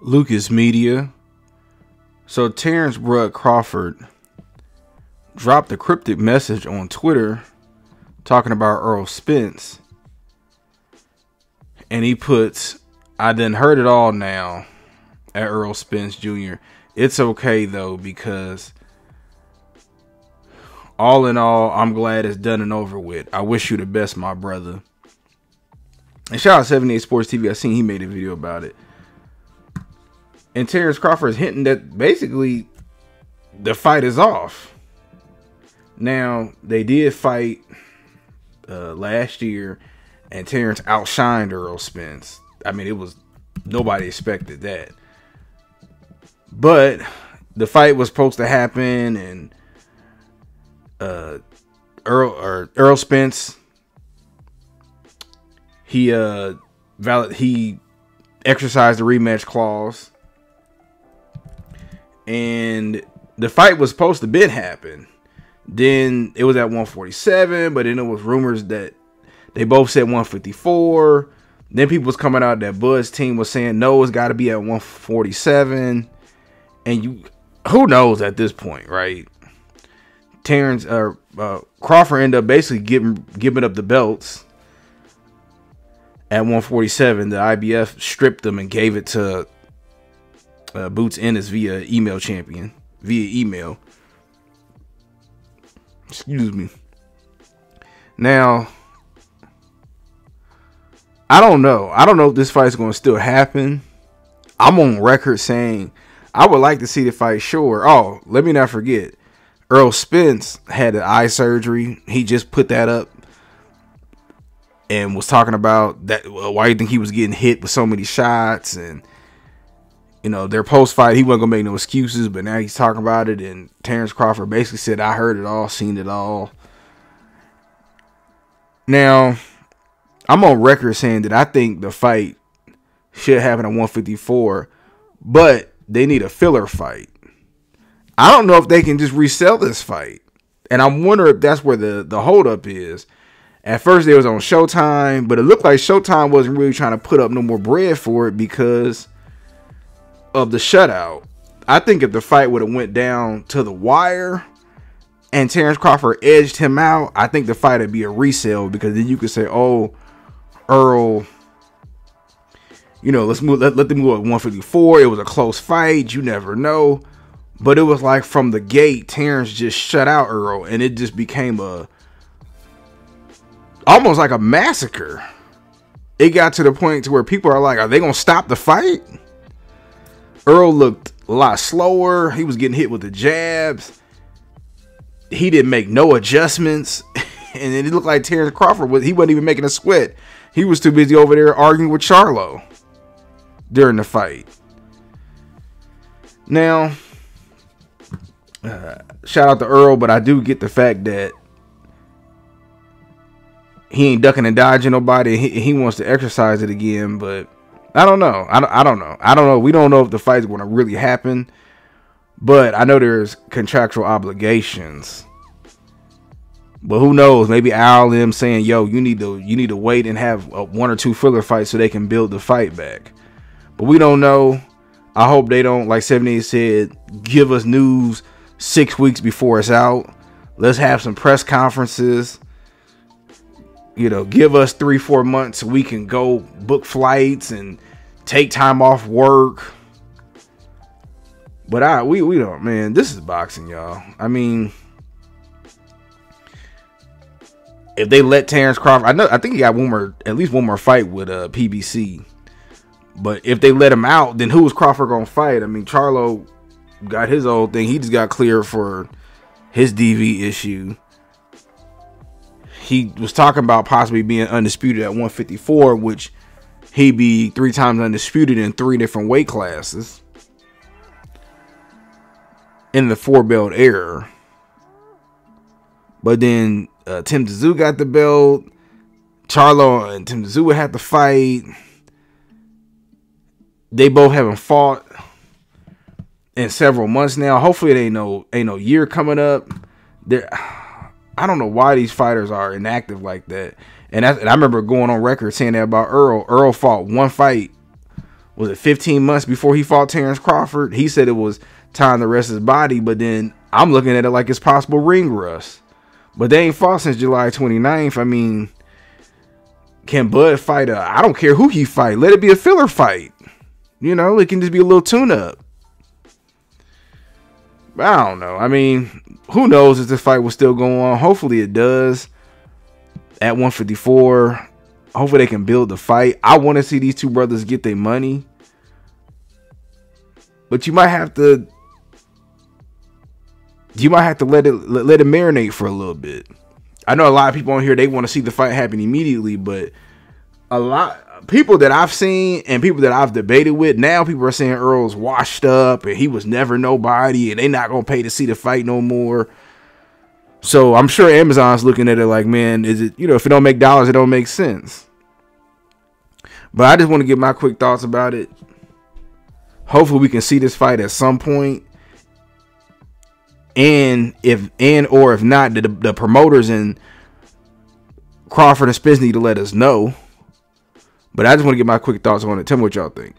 Lucas Media. So Terrance Crawford dropped a cryptic message on Twitter talking about Errol Spence. And he puts, "I done heard it all now," at Errol Spence Jr. It's okay though, because all in all, I'm glad it's done and over with. I wish you the best, my brother. And shout out 78 Sports TV. I seen he made a video about it. And Terrance Crawford is hinting that basically the fight is off. Now, they did fight last year, and Terrance outshined Errol Spence. I mean, it was, nobody expected that. But the fight was supposed to happen, and Errol Spence, he exercised the rematch clause, and the fight was supposed to happen. Then it was at 147, but then there was rumors that they both said 154. Then people was coming out that Bud's team was saying no, it's got to be at 147, and who knows at this point, right? Terrance Crawford ended up basically giving up the belts at 147. The IBF stripped them and gave it to Boots Ennis via email. Excuse me. Now, I don't know if this fight is going to still happen. I'm on record saying I would like to see the fight. Sure. Oh, let me not forget, Errol Spence had an eye surgery. He just put that up and was talking about that. Why do you think he was getting hit with so many shots? And you know, their post fight, he wasn't gonna make no excuses, but now he's talking about it. And Terrance Crawford basically said, "I heard it all, seen it all." Now, I'm on record saying that I think the fight should happen at 154, but they need a filler fight. I don't know if they can just resell this fight, and I wonder if that's where the holdup is. At first, it was on Showtime, but it looked like Showtime wasn't really trying to put up no more bread for it because of the shutout. I think if the fight would have went down to the wire and Terrance Crawford edged him out, I think the fight would be a resale, because then you could say, "Oh, Errol, you know, let them move at 154. It was a close fight. You never know." But it was like from the gate, Terrance just shut out Errol, and it just became almost like a massacre. It got to the point to where people are like, "Are they gonna stop the fight?" Errol looked a lot slower. He was getting hit with the jabs. He didn't make no adjustments. And it looked like Terrance Crawford he wasn't even making a sweat. He was too busy over there arguing with Charlo during the fight. Now, shout out to Errol, but I do get the fact that he ain't ducking and dodging nobody. He wants to exercise it again, but I don't know. I don't know. We don't know if the fight's going to really happen, but I know there's contractual obligations. But who knows? Maybe Al and them saying, "Yo, you need to wait and have one or two filler fights so they can build the fight back." But we don't know. I hope they don't, like 78 said, give us news 6 weeks before it's out. Let's have some press conferences. You know, give us 3-4 months so we can go book flights and take time off work. But we don't, man. This is boxing, y'all. I mean, if they let Terrance Crawford, I think he got at least one more fight with PBC. But if they let him out, then who is Crawford gonna fight? I mean, Charlo got his old thing. He just got cleared for his DV issue. He was talking about possibly being undisputed at 154, which he'd be 3 times undisputed in 3 different weight classes in the 4-belt era. But then Tim Tszyu got the belt. Charlo and Tim Tszyu had to fight. They both haven't fought in several months now. Hopefully it ain't no year coming up. I don't know why these fighters are inactive like that. And I remember going on record saying that about Errol. Errol fought one fight was it 15 months before he fought Terrance Crawford? He said it was time to rest his body, but then I'm looking at it like it's possible ring rust. But they ain't fought since July 29th. I mean, can Bud fight I don't care who he fight. Let it be a filler fight. You know, it can just be a little tune-up. I don't know. I mean, who knows if this fight will still go on. Hopefully it does. At 154, hopefully they can build the fight. I want to see these two brothers get their money. But you might have to let it marinate for a little bit. I know a lot of people on here, they want to see the fight happen immediately, but a lot people that I've seen and people that I've debated with, now people are saying Errol's washed up and he was never nobody and they not gonna pay to see the fight no more. So I'm sure Amazon's looking at it like, man, is it, you know, if it don't make dollars, it don't make sense. But I just want to get my quick thoughts about it. Hopefully we can see this fight at some point. And if not, the promoters and Crawford and Spence need to let us know. But I just want to get my quick thoughts on it. Tell me what y'all think.